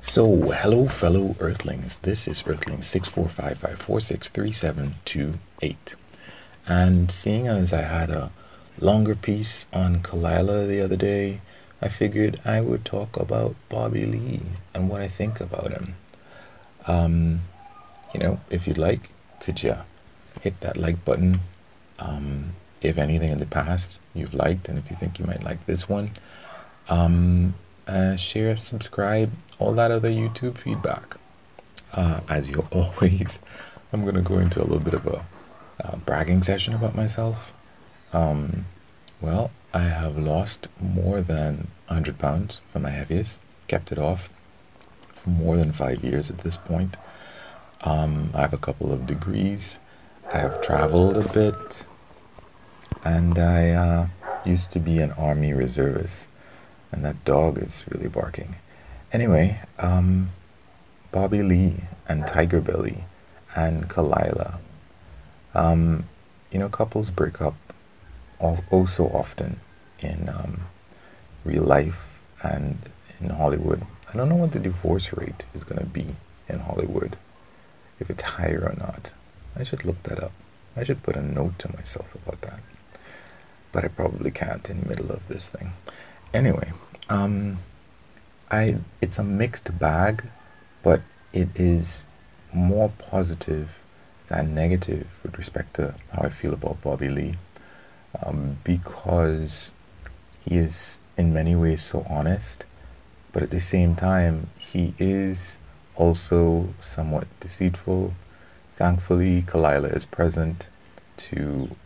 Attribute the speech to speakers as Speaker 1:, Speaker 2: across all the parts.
Speaker 1: So, hello, fellow Earthlings. This is Earthling 6455463728. And seeing as I had a longer piece on Kalila the other day, I figured I would talk about Bobby Lee and what I think about him. If you'd like, could you hit that like button? If anything in the past you've liked, and if you think you might like this one, share, subscribe, all that other YouTube feedback. As you always, I'm gonna go into a little bit of a bragging session about myself. Well, I have lost more than 100 pounds from my heaviest, kept it off for more than 5 years at this point. I have a couple of degrees, I have traveled a bit, and I used to be an army reservist, and that dog is really barking. Anyway, Bobby Lee and Tigerbelly and Kalila. Couples break up oh so often in real life and in Hollywood. I don't know what the divorce rate is going to be in Hollywood, if it's higher or not. I should look that up. I should put a note to myself about that. But I probably can't in the middle of this thing. Anyway, it's a mixed bag, but it is more positive than negative with respect to how I feel about Bobby Lee, because he is in many ways so honest, but at the same time he is also somewhat deceitful. Thankfully, Kalila is present to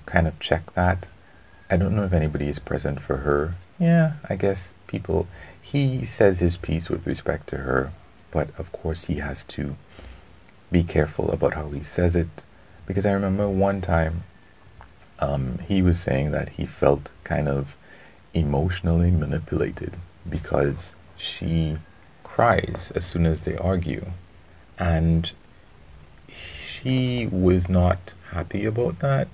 Speaker 1: kind of check that. I don't know if anybody is present for her. Yeah, I guess he says his piece with respect to her, but of course he has to be careful about how he says it, because I remember one time he was saying that he felt kind of emotionally manipulated because she cries as soon as they argue, and she was not happy about that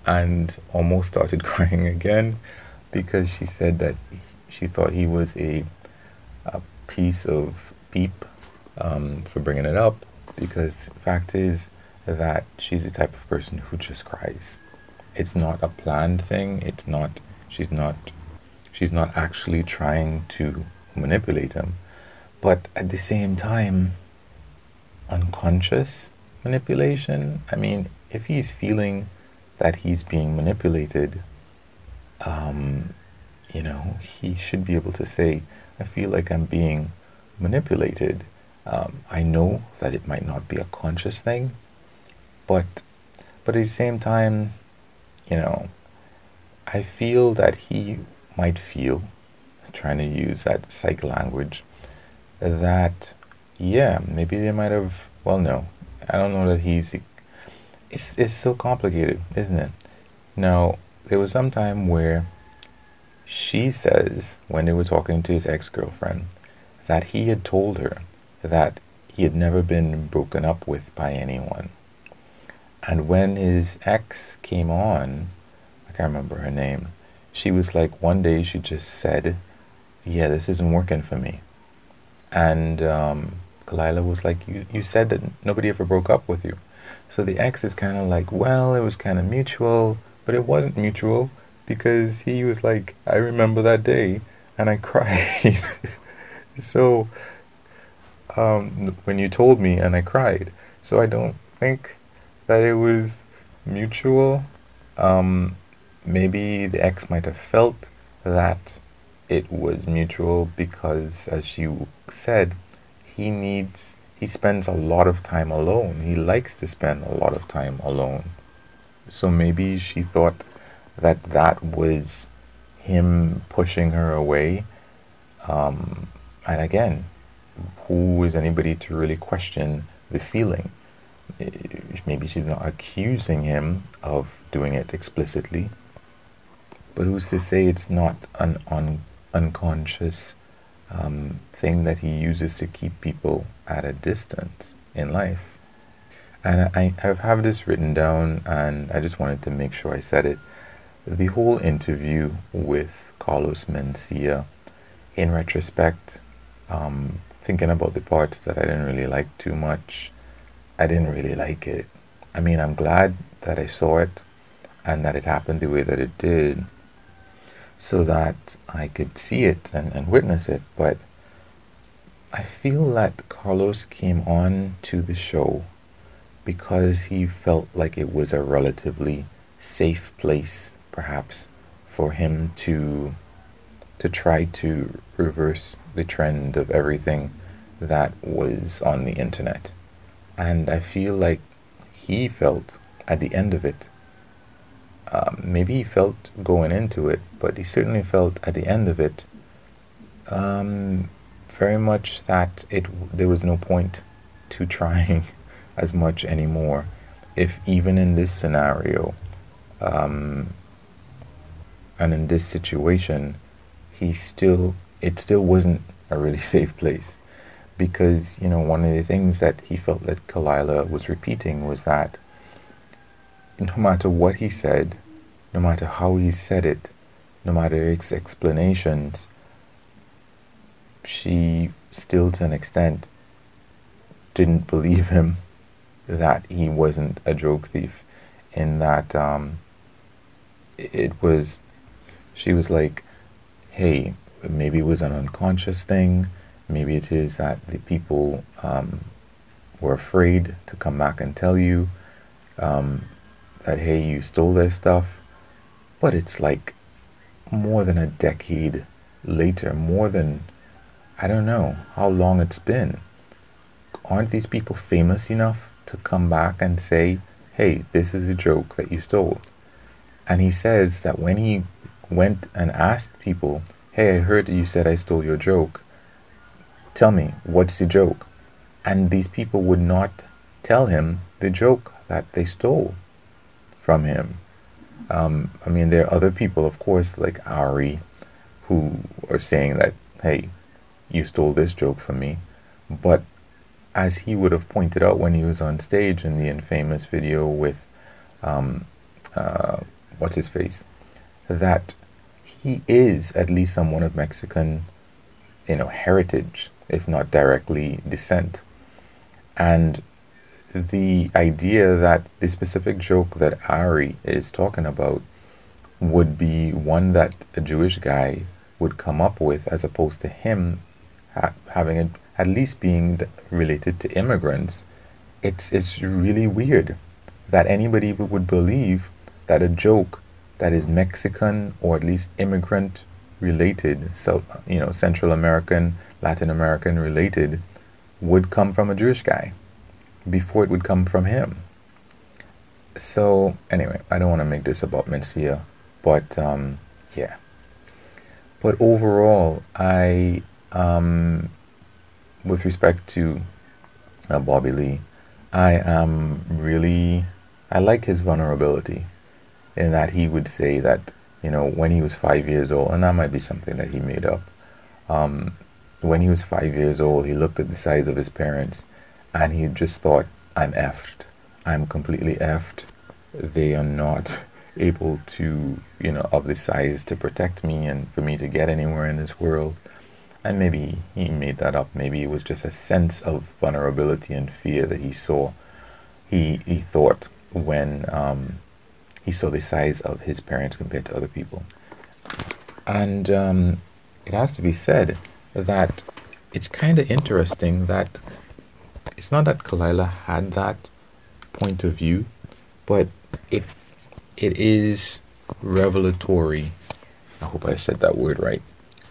Speaker 1: and almost started crying again, because she said that she thought he was a piece of beep for bringing it up, because the fact is that she's the type of person who just cries. It's not a planned thing. She's not actually trying to manipulate him, but at the same time, unconscious manipulation. I mean, if he's feeling that he's being manipulated, he should be able to say, I feel like I'm being manipulated. I know that it might not be a conscious thing, but at the same time, I feel that he might feel, trying to use that psych language, that, yeah, maybe they might have, well, no, I don't know that it's so complicated, isn't it? Now, there was some time where she says, when they were talking to his ex-girlfriend, that he had told her that he had never been broken up with by anyone. And when his ex came on, I can't remember her name, she was like, one day she just said, yeah, this isn't working for me. And Kalila was like, you said that nobody ever broke up with you. So the ex is kind of like, well, it was kind of mutual, but it wasn't mutual, because he was like, I remember that day and I cried. So when you told me and I cried, so I don't think that it was mutual. Maybe the ex might have felt that it was mutual because, as you said, he spends a lot of time alone. He likes to spend a lot of time alone. So maybe she thought that was him pushing her away. And again, who is anybody to really question the feeling? Maybe she's not accusing him of doing it explicitly, but who's to say it's not an unconscious thing that he uses to keep people at a distance in life? And I have this written down, and I just wanted to make sure I said it. The whole interview with Carlos Mencia in retrospect, thinking about the parts that I didn't really like too much, I didn't really like it. I mean, I'm glad that I saw it and that it happened the way that it did so that I could see it and witness it. But I feel that Carlos came on to the show because he felt like it was a relatively safe place, perhaps, for him to try to reverse the trend of everything that was on the internet. And I feel like he felt at the end of it, maybe he felt going into it, but he certainly felt at the end of it, very much that there was no point to trying as much anymore. If even in this scenario, and in this situation, it still wasn't a really safe place. Because, one of the things that he felt that Kalila was repeating was that no matter what he said, no matter how he said it, no matter its explanations, she still to an extent didn't believe him that he wasn't a joke thief, in that she was like, hey, maybe it was an unconscious thing. Maybe it is that the people were afraid to come back and tell you that, hey, you stole their stuff. But it's like more than a decade later, more than, I don't know how long it's been. Aren't these people famous enough to come back and say, hey, this is a joke that you stole? And he says that when he went and asked people, hey, I heard that you said I stole your joke. Tell me, what's the joke? And these people would not tell him the joke that they stole from him. I mean, there are other people, of course, like Ari, who are saying that, hey, you stole this joke from me. But as he would have pointed out when he was on stage in the infamous video with, what's his face, that he is at least someone of Mexican, heritage, if not directly descent. And the idea that the specific joke that Ari is talking about would be one that a Jewish guy would come up with, as opposed to him having it at least being related to immigrants, it's really weird that anybody would believe that a joke that is Mexican or at least immigrant related, so Central American, Latin American related, would come from a Jewish guy before it would come from him. So anyway, I don't want to make this about Mencia, but yeah. But overall, I with respect to Bobby Lee, I like his vulnerability, in that he would say that, when he was 5 years old, and that might be something that he made up, when he was 5 years old, he looked at the size of his parents and he just thought, I'm effed. I'm completely effed. They are not able to, of the size to protect me and for me to get anywhere in this world. And maybe he made that up. Maybe it was just a sense of vulnerability and fear that he saw. He thought when he saw the size of his parents compared to other people. And it has to be said that it's kind of interesting that it's not that Kalila had that point of view, but it is revelatory, I hope I said that word right,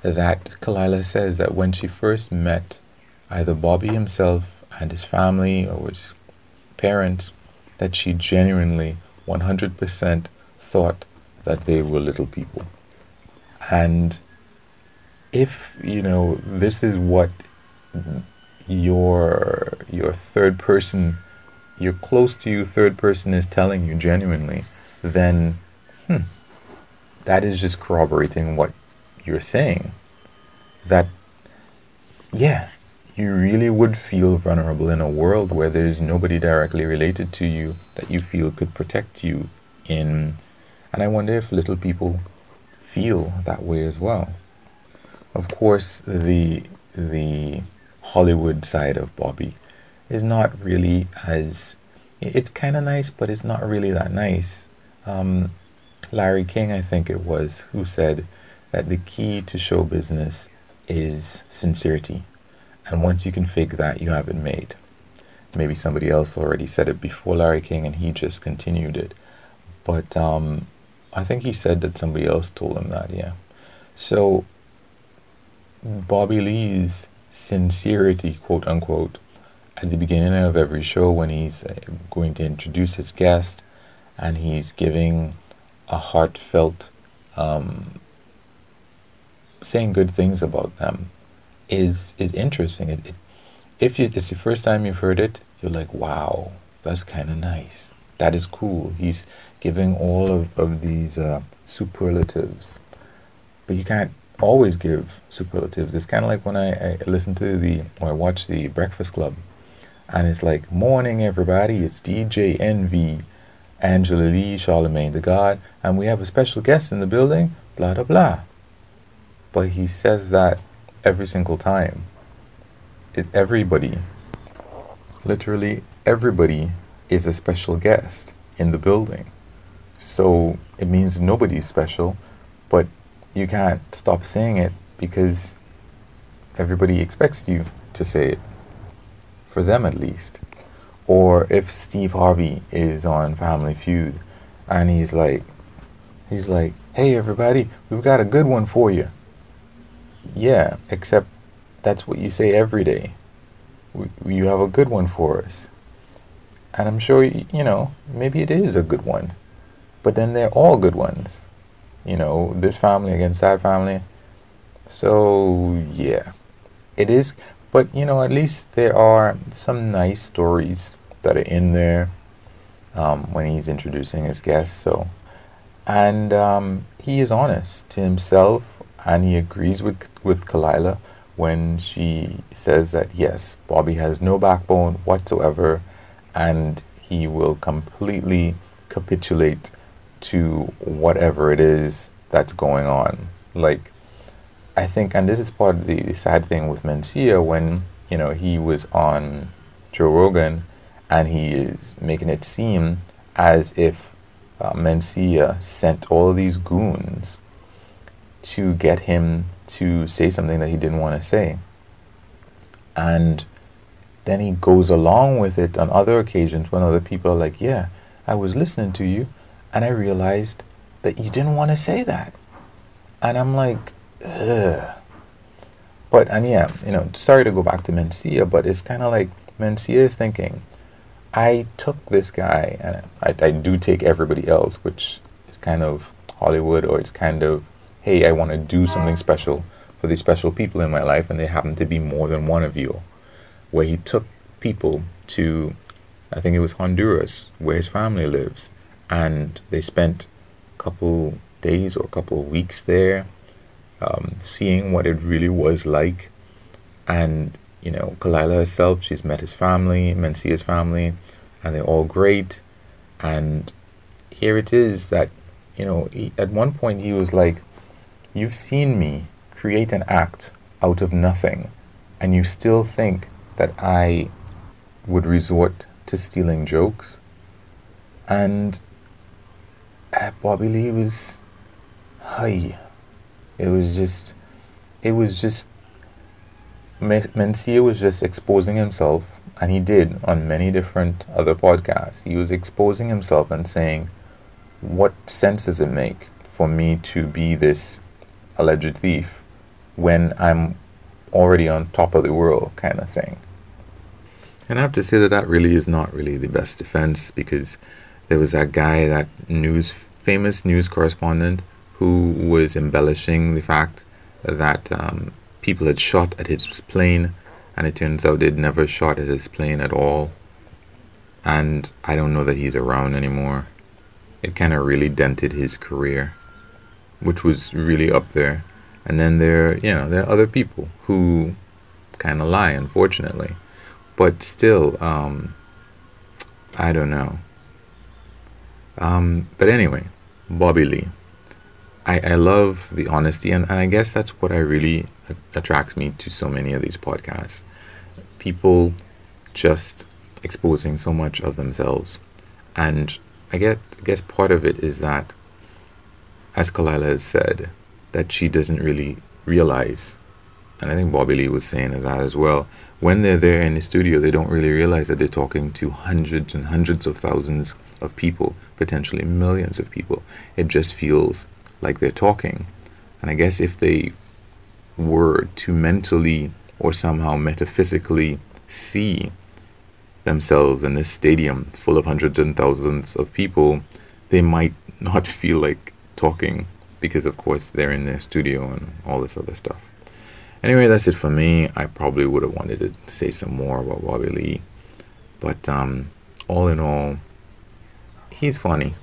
Speaker 1: that Kalila says that when she first met either Bobby himself and his family or his parents, that she genuinely 100% thought that they were little people. And if this is what your third person, your close to you third person is telling you genuinely, then that is just corroborating what you're saying, that yeah, you really would feel vulnerable in a world where there's nobody directly related to you that you feel could protect you in. And I wonder if little people feel that way as well. Of course, the Hollywood side of Bobby is not really as, it's kind of nice, but it's not really that nice. Larry King, I think it was, who said that the key to show business is sincerity. And once you can fake that, you have it made. Maybe somebody else already said it before Larry King and he just continued it. But I think he said that somebody else told him that, yeah. So Bobby Lee's sincerity, quote unquote, at the beginning of every show when he's going to introduce his guest and he's giving a heartfelt, saying good things about them is interesting. If it's the first time you've heard it, you're like, wow, that's kind of nice. That is cool. He's giving all of these superlatives. But you can't always give superlatives. It's kind of like when I listen to or I watch the Breakfast Club, and it's like, morning everybody, it's DJ Envy, Angela Lee, Charlemagne the God, and we have a special guest in the building, blah, blah, blah. But he says that every single time. Everybody, literally everybody, is a special guest in the building. So it means nobody's special, but you can't stop saying it because everybody expects you to say it, for them at least. Or if Steve Harvey is on Family Feud and he's like, hey everybody, we've got a good one for you. Yeah, except that's what you say every day. You have a good one for us. And I'm sure, maybe it is a good one. But then they're all good ones. This family against that family. So, yeah. It is. But, at least there are some nice stories that are in there when he's introducing his guests. So, and he is honest to himself, and he agrees with Kalila when she says that, yes, Bobby has no backbone whatsoever, and he will completely capitulate to whatever it is that's going on. Like, I think, and this is part of the sad thing with Mencia, when, he was on Joe Rogan, and he is making it seem as if Mencia sent all of these goons to get him to say something that he didn't want to say. And then he goes along with it on other occasions when other people are like, yeah, I was listening to you and I realized that you didn't want to say that. And I'm like, ugh. But, and yeah, sorry to go back to Mencia, but it's kind of like Mencia is thinking, I took this guy, and I do take everybody else, which is kind of Hollywood, or it's kind of, hey, I want to do something special for these special people in my life, and they happen to be more than one of you. Where he took people to, I think it was Honduras, where his family lives, and they spent a couple days or a couple of weeks there, seeing what it really was like. And, Kalila herself, she's met his family, Mencia's family, and they're all great. And here it is that, at one point he was like, you've seen me create an act out of nothing, and you still think that I would resort to stealing jokes? And Bobby Lee was, hi. It was just, Mencia was just exposing himself, and he did on many different other podcasts. He was exposing himself and saying, what sense does it make for me to be this alleged thief when I'm already on top of the world, kind of thing? And I have to say that really is not really the best defense, because there was that guy, that famous news correspondent, who was embellishing the fact that people had shot at his plane, and it turns out they'd never shot at his plane at all. And I don't know that he's around anymore. It kind of really dented his career, which was really up there. And then there are other people who kind of lie, unfortunately. But still, I don't know. But anyway, Bobby Lee. I love the honesty, and I guess that's what I really attracts me to so many of these podcasts. People just exposing so much of themselves. And I guess part of it is that, as Kalila has said, that she doesn't really realize, and I think Bobby Lee was saying that as well, when they're there in the studio, they don't really realize that they're talking to hundreds and hundreds of thousands of people, potentially millions of people. It just feels like they're talking. And I guess if they were to mentally or somehow metaphysically see themselves in this stadium full of hundreds and thousands of people, they might not feel like talking, because of course they're in their studio and all this other stuff. Anyway, that's it for me. I probably would have wanted to say some more about Bobby Lee, but all in all, he's funny.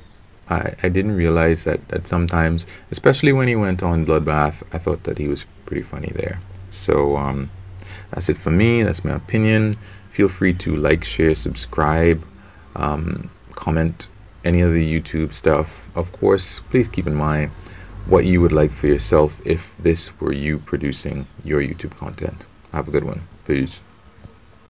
Speaker 1: I didn't realize that sometimes, especially when he went on Bloodbath, I thought that he was pretty funny there. So that's it for me. That's my opinion. Feel free to like, share, subscribe, comment any of the YouTube stuff. Of course, please keep in mind what you would like for yourself if this were you producing your YouTube content. Have a good one. Peace.